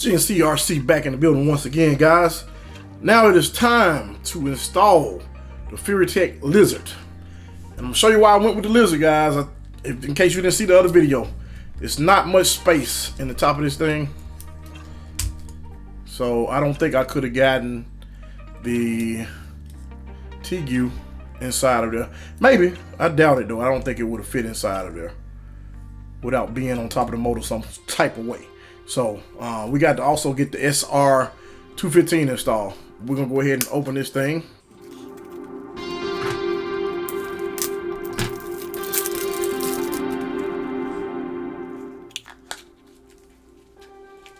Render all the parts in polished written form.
GNCRC back in the building once again, guys. Now it is time to install the Furitek Lizard. And I'm gonna show you why I went with the Lizard, guys. In case you didn't see the other video, it's not much space in the top of this thing. So I don't think I could have gotten the TGU inside of there. Maybe, I doubt it though. I don't think it would have fit inside of there without being on top of the motor some type of way. So we got to also get the SR215 installed. We're gonna go ahead and open this thing.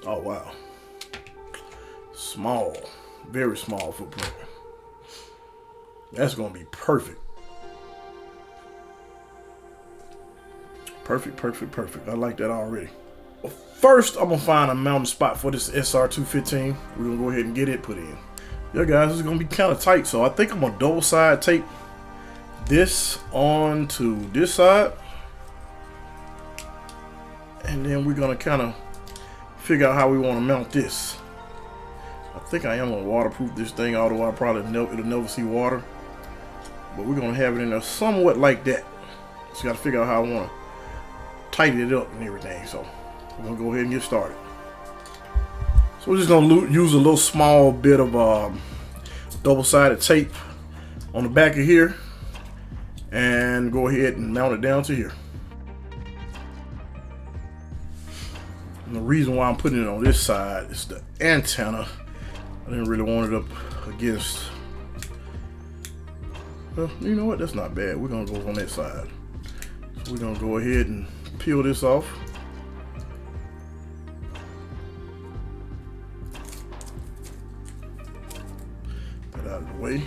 Oh wow, small, very small footprint. That's gonna be perfect. Perfect. I like that already. First, I'm gonna find a mounting spot for this SR215. We're gonna go ahead and get it put in. Yeah, guys, this is gonna be kind of tight, so I think I'm gonna double side tape this onto this side, and then we're gonna kind of figure out how we want to mount this. I think I am gonna waterproof this thing, although it'll never see water. But we're gonna have it in there somewhat like that. Just gotta figure out how I want to tighten it up and everything. So we're gonna go ahead and get started. So we're just gonna use a little small bit of double-sided tape on the back of here and go ahead and mount it down to here. And the reason why I'm putting it on this side is the antenna. I didn't really want it up against. Well, you know what? That's not bad. We're gonna go on that side. So we're gonna go ahead and peel this off. Get out of the way.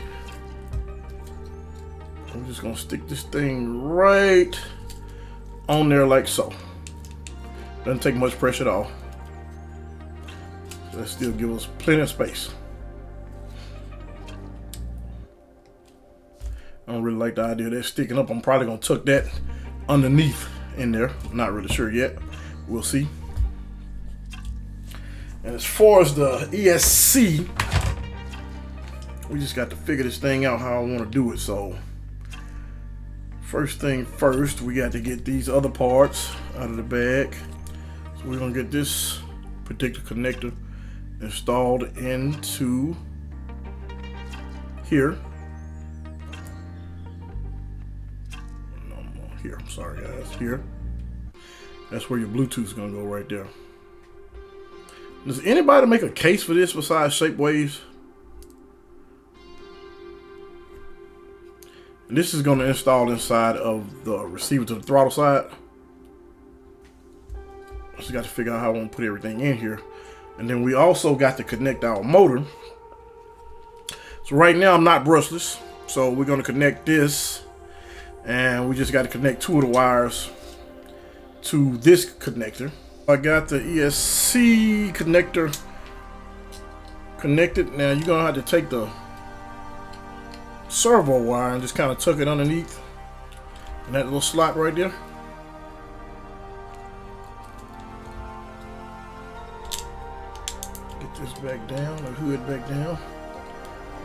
I'm just gonna stick this thing right on there like so. Doesn't take much pressure at all. So that still gives us plenty of space. I don't really like the idea of that sticking up. I'm probably gonna tuck that underneath in there. I'm not really sure yet. We'll see. And as far as the ESC, we just got to figure this thing out how I want to do it. So first thing first, we got to get these other parts out of the bag. So we're gonna get this particular connector installed into here. Here, I'm sorry guys, here. That's where your Bluetooth is gonna go right there. Does anybody make a case for this besides Shapewaves? And this is gonna install inside of the receiver to the throttle side. Just got to figure out how I want to put everything in here. And then we also got to connect our motor. So right now I'm not brushless, so we're gonna connect this. And we just got to connect two of the wires to this connector. I got the ESC connector connected. Now you're gonna have to take the servo wire and just kind of tuck it underneath in that little slot right there. Get this back down, the hood back down.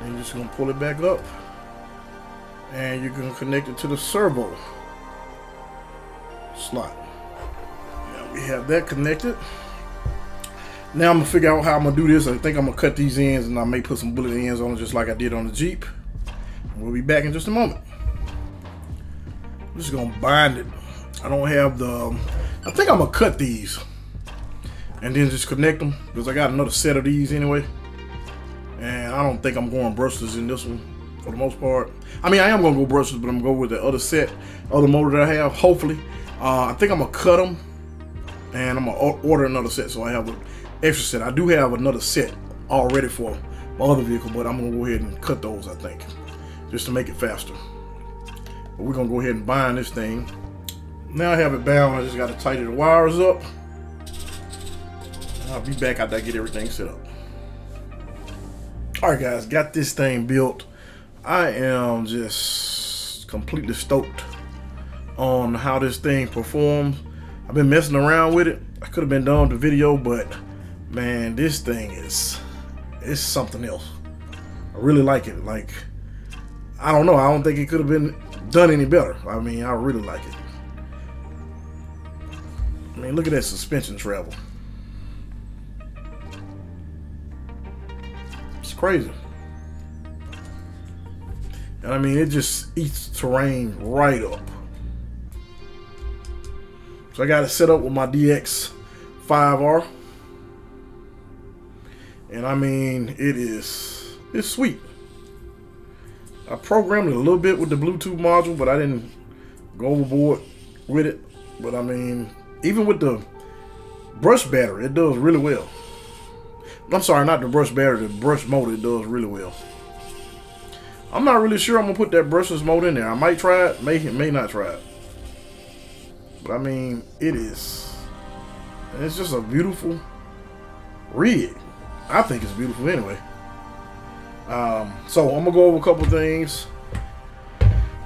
And you're just gonna pull it back up. And you're gonna connect it to the servo slot. Now we have that connected. Now I'm gonna figure out how I'm gonna do this. I think I'm gonna cut these ends and I may put some bullet ends on it just like I did on the Jeep. And we'll be back in just a moment. I'm just gonna bind it. I don't have the, I think I'm gonna cut these and then just connect them because I got another set of these anyway. And I don't think I'm going brushless in this one for the most part. I mean, I am gonna go brushless, but I'm gonna go with the other set, other motor that I have, hopefully. I think I'm gonna cut them and I'm gonna order another set so I have an extra set. I do have another set already for my other vehicle, but I'm gonna go ahead and cut those, I think, just to make it faster. But we're gonna go ahead and bind this thing. Now I have it bound, I just gotta tighten the wires up. And I'll be back after I get everything set up. All right, guys, got this thing built. I am just completely stoked on how this thing performs. I've been messing around with it. I could have been done with the video, but Man, this thing is, it's something else. I really like it. Like, I don't know. I don't think it could have been done any better. I mean, I really like it. I mean, look at that suspension travel. It's crazy. And I mean, it just eats terrain right up. So I got it set up with my DX5R. And I mean, it's sweet. I programmed it a little bit with the Bluetooth module, but I didn't go overboard with it. But I mean, even with the brush battery, it does really well. I'm sorry, not the brush battery, the brush motor, it does really well. I'm not really sure I'm gonna put that brushless mode in there. I might try it, may not try it. But I mean, it's just a beautiful rig. I think it's beautiful anyway. So I'm gonna go over a couple things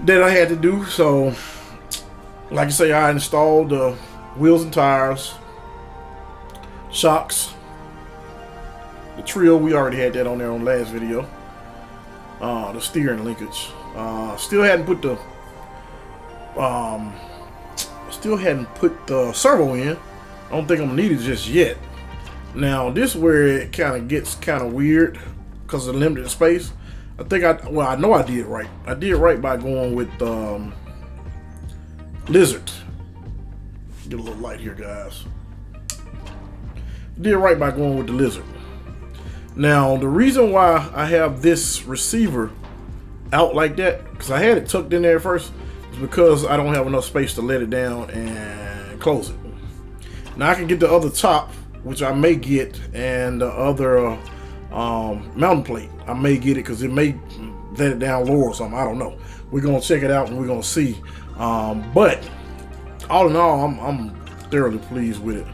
that I had to do. So, like I say, I installed the wheels and tires, shocks, the trio. We already had that on there on the last video. The steering linkage. Still hadn't put the servo in. I don't think I'm gonna need it just yet. Now this is where it kind of gets kind of weird because of the limited space. I think I know I did it right. I did it right by going with Lizard. Get a little light here, guys. Did it right by going with the Lizard. Now the reason why I have this receiver out like that, because I had it tucked in there first, is because I don't have enough space to let it down and close it. Now I can get the other top, which I may get, and the other mounting plate. I may get it because it may let it down lower or something. I don't know. We're gonna check it out and we're gonna see. But all in all, I'm thoroughly pleased with it.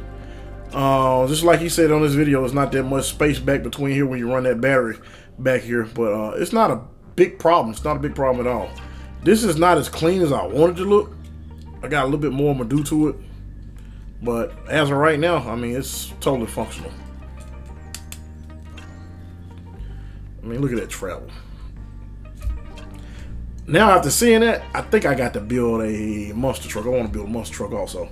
Just like he said on this video, it's not that much space back between here when you run that battery back here, but it's not a big problem. It's not a big problem at all. This is not as clean as I wanted to look. I got a little bit more I'm gonna do to it, but as of right now, I mean, it's totally functional. I mean, look at that travel. Now after seeing that, I think I got to build a monster truck. I want to build a monster truck also.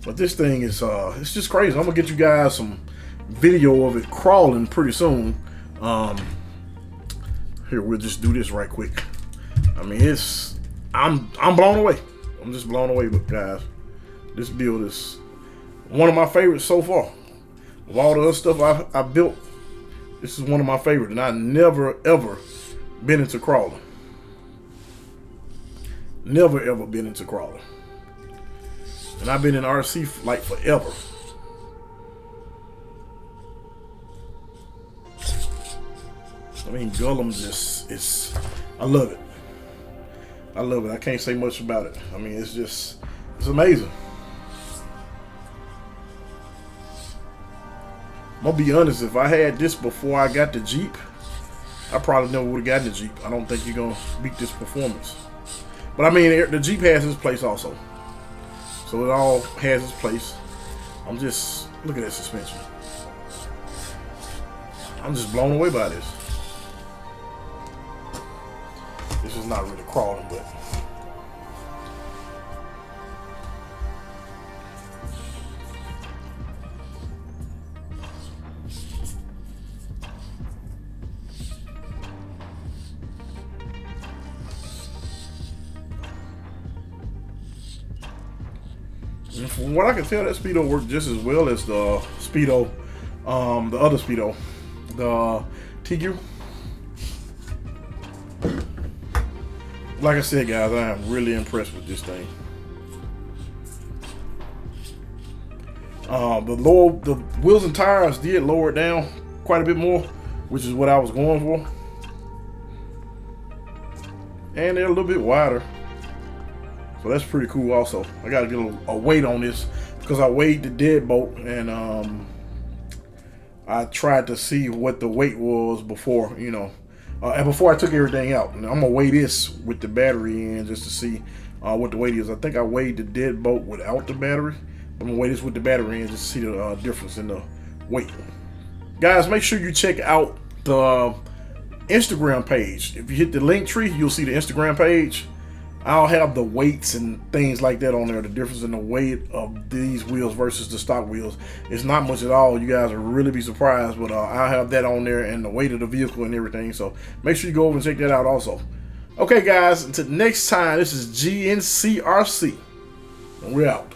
But this thing is, it's just crazy. I'm gonna get you guys some video of it crawling pretty soon. Here, we'll just do this right quick. I mean, I'm blown away. I'm just blown away, but guys, this build is one of my favorites so far. Of all the other stuff I built, this is one of my favorites, and I never ever been into crawling. Never ever been into crawling. And I've been in RC like forever. I mean, Gollum just is, I love it. I love it. I can't say much about it. I mean, it's amazing. I'm gonna be honest, if I had this before I got the Jeep, I probably never would have gotten the Jeep. I don't think you're gonna beat this performance. But I mean, the Jeep has its place also. So it all has its place. I'm just, look at that suspension. I'm just blown away by this. This is not really crawling, but from what I can tell, that Speedo worked just as well as the Speedo, the other Speedo, the TQ. Like I said, guys, I am really impressed with this thing. The wheels and tires did lower it down quite a bit more, which is what I was going for. And they're a little bit wider. So that's pretty cool also. I got to get a weight on this because I weighed the deadbolt and I tried to see what the weight was before, you know, and before I took everything out. And I'm going to weigh this with the battery in just to see what the weight is. I think I weighed the deadbolt without the battery. I'm going to weigh this with the battery in just to see the difference in the weight. Guys, make sure you check out the Instagram page. If you hit the link tree, you'll see the Instagram page. I'll have the weights and things like that on there. The difference in the weight of these wheels versus the stock wheels. It's not much at all. You guys will really be surprised, but I'll have that on there and the weight of the vehicle and everything. So make sure you go over and check that out also. Okay, guys, until next time, this is GNCRC, and we're out.